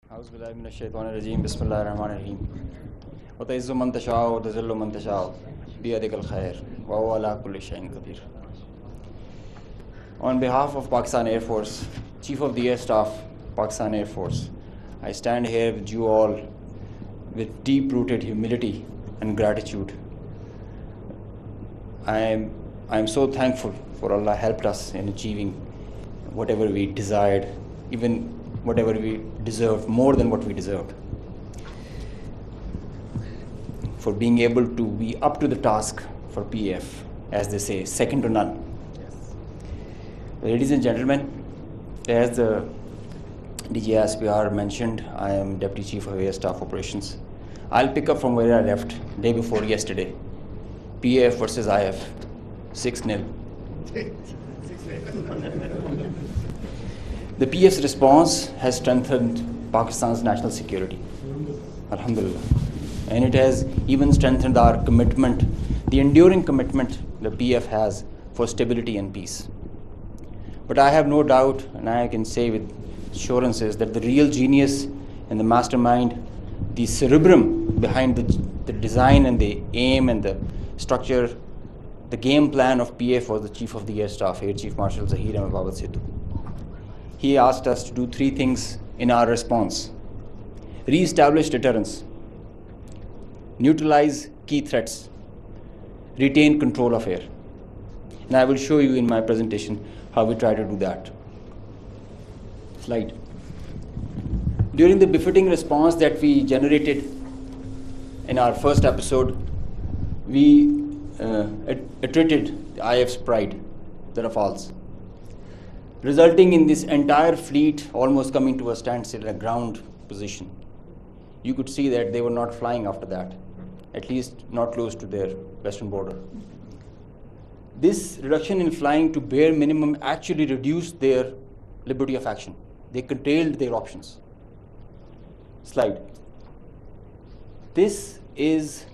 أعوذ بالله من الشيطان الرجيم بسم الله الرحمن الرحيم وتعز من تشاء وتذل من تشاء بيدك الخير وهو على كل شيء قدير. On behalf of Pakistan Air Force, Chief of the Air Staff, Pakistan Air Force, I stand here with you all with deep-rooted humility and gratitude. I am so thankful for Allah helped us in achieving whatever we desired, even whatever we deserved, more than what we deserved. For being able to be up to the task for PF, as they say, second to none. Ladies and gentlemen, as the DG SPR mentioned, I am Deputy Chief of Air Staff Operations. I'll pick up from where I left day before yesterday. PF versus IF, 6-0. The PF's response has strengthened Pakistan's national security, alhamdulillah. And it has even strengthened our commitment, the enduring commitment the PF has for stability and peace. But I have no doubt, and I can say with assurances, that the real genius and the mastermind, the cerebrum behind the design and the aim and the structure, the game plan of PF was the Chief of the Air Staff, Air Chief Marshal Zahir Ahmed Babad Sidhu. He asked us to do 3 things in our response: re-establish deterrence, neutralize key threats, retain control of air. And I will show you in my presentation how we try to do that. Slide. During the befitting response that we generated in our first episode, we attrited the IF's pride, the Rafales, resulting in this entire fleet almost coming to a standstill in a ground position. You could see that they were not flying after that, at least not close to their western border. This reduction in flying to bare minimum actually reduced their liberty of action. They curtailed their options. Slide. This is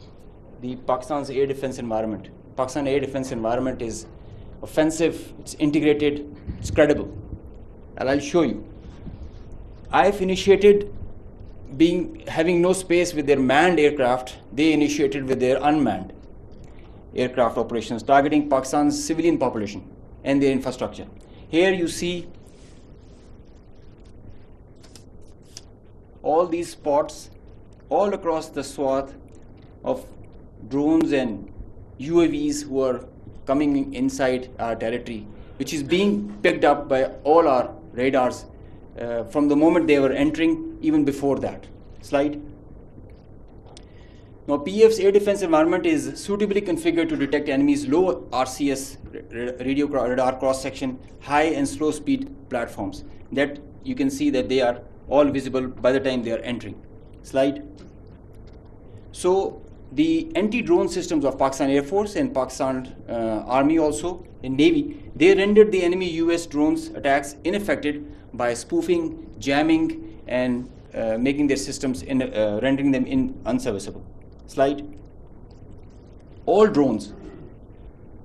the Pakistan's air defense environment. Pakistan air defense environment is offensive, it's integrated, it's credible. And I'll show you. IF initiated having no space with their manned aircraft, they initiated with their unmanned aircraft operations, targeting Pakistan's civilian population and their infrastructure. Here you see all these spots all across the swath of drones and UAVs who are coming inside our territory, which is being picked up by all our radars from the moment they were entering, even before that. Slide. Now, PF's air defense environment is suitably configured to detect enemies' low RCS radio radar cross-section, high and slow speed platforms. That you can see that they are all visible by the time they are entering. Slide. So the anti-drone systems of Pakistan Air Force and Pakistan Army also, and Navy, they rendered the enemy US drones attacks ineffective by spoofing, jamming, and making their systems, rendering them unserviceable. Slide. All drones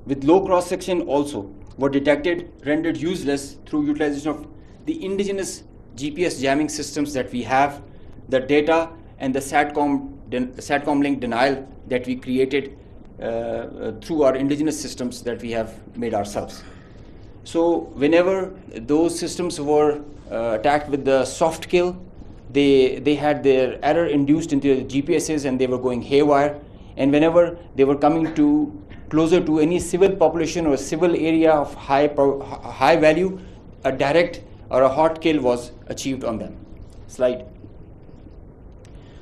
with low cross-section also were detected, rendered useless through utilization of the indigenous GPS jamming systems that we have, the data and the SATCOM link denial that we created through our indigenous systems that we have made ourselves. So whenever those systems were attacked with the soft kill, they had their error induced into the GPSs and they were going haywire. And whenever they were coming closer to any civil population or civil area of high value, a direct or a hot kill was achieved on them. Slide.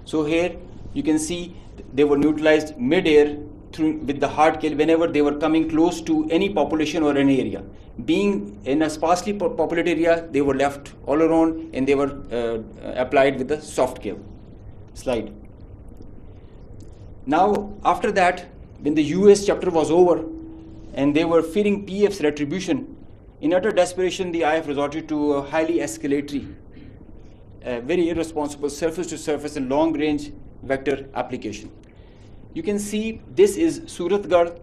So here you can see they were neutralized mid-air with the hard kill whenever they were coming close to any population or any area. Being in a sparsely populated area, they were left all around and they were applied with the soft kill. Slide. Now, after that, when the US chapter was over and they were fearing PF's retribution, in utter desperation, the IF resorted to a highly escalatory, very irresponsible surface-to-surface and long-range vector application. You can see this is Suratgarh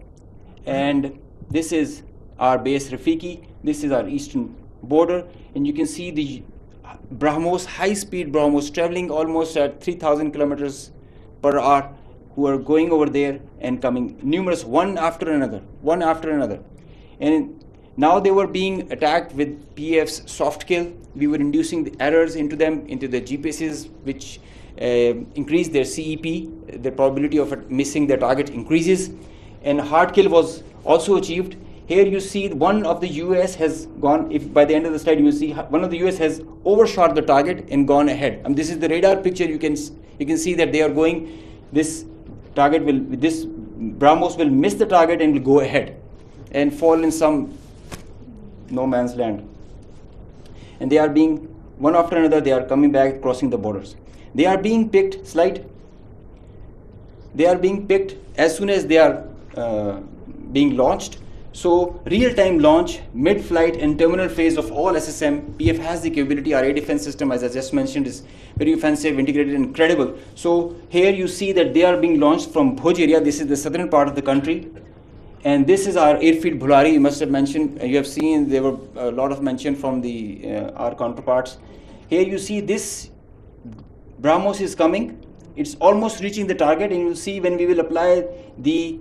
and this is our base Rafiki. This is our eastern border, and you can see the BrahMos, high-speed BrahMos, traveling almost at 3,000 kilometers per hour, who are going over there and coming, numerous, one after another. And now they were being attacked with PAF's soft kill. We were inducing the errors into them, into the GPSs, which increased their CEP. The probability of missing their target increases. And hard kill was also achieved. Here you see one of the US has gone, if by the end of the slide you see one of the US has overshot the target and gone ahead. This is the radar picture. You can see that they are going, this BrahMos will miss the target and will go ahead and fall in some no man's land. And they are being, one after another, they are coming back, crossing the borders. They are being picked, they are being picked as soon as they are being launched. So real-time launch, mid-flight and terminal phase of all SSM, PF has the capability. Our air defense system, as I just mentioned, is very offensive, integrated, and incredible. So here you see that they are being launched from Bhuj area. This is the southern part of the country. And this is our airfield Bhulari. You must have mentioned, you have seen there were a lot of mention from the our counterparts. Here you see this BrahMos is coming. It's almost reaching the target, and you'll see when we will apply the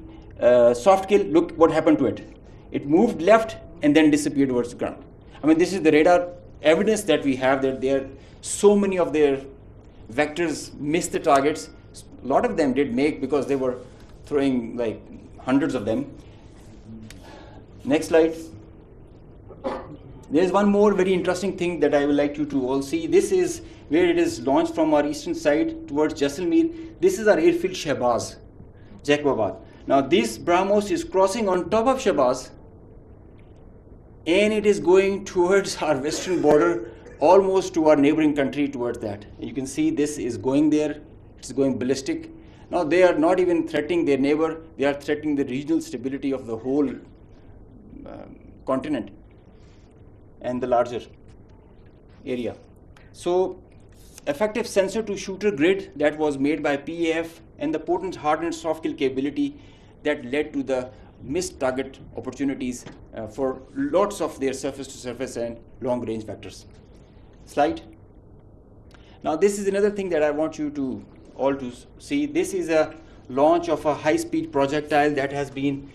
soft kill, look what happened to it. It moved left and then disappeared towards the ground. This is the radar evidence that we have, that there so many of their vectors missed the targets. A lot of them did make, because they were throwing like hundreds of them. Next slide. There is one more very interesting thing that I would like you to all see. This is where it is launched from our eastern side towards Jaisalmer. This is our airfield Shahbaz, Jacobabad. Now this BrahMos is crossing on top of Shahbaz, and it is going towards our western border, almost to our neighboring country, towards that. You can see this is going there, it's going ballistic. Now they are not even threatening their neighbor, they are threatening the regional stability of the whole continent and the larger area. So effective sensor to shooter grid that was made by PAF, and the potent hardened soft kill capability that led to the missed target opportunities for lots of their surface to surface and long range vectors. Slide. Now this is another thing that I want you to all to see. This is a launch of a high speed projectile that has been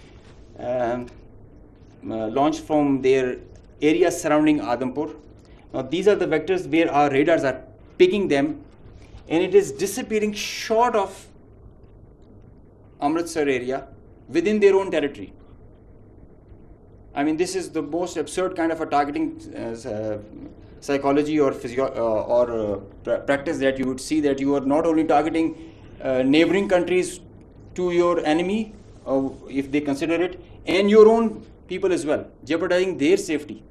launched from their area surrounding Adampur. Now these are the vectors where our radars are picking them, and it is disappearing short of Amritsar area within their own territory. This is the most absurd kind of a targeting psychology or practice that you would see, that you are not only targeting neighboring countries to your enemy, if they consider it, and your own people as well, jeopardizing their safety.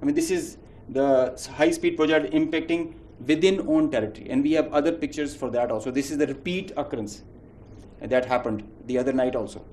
This is the high-speed project impacting within own territory, and we have other pictures for that also. This is the repeat occurrence that happened the other night also.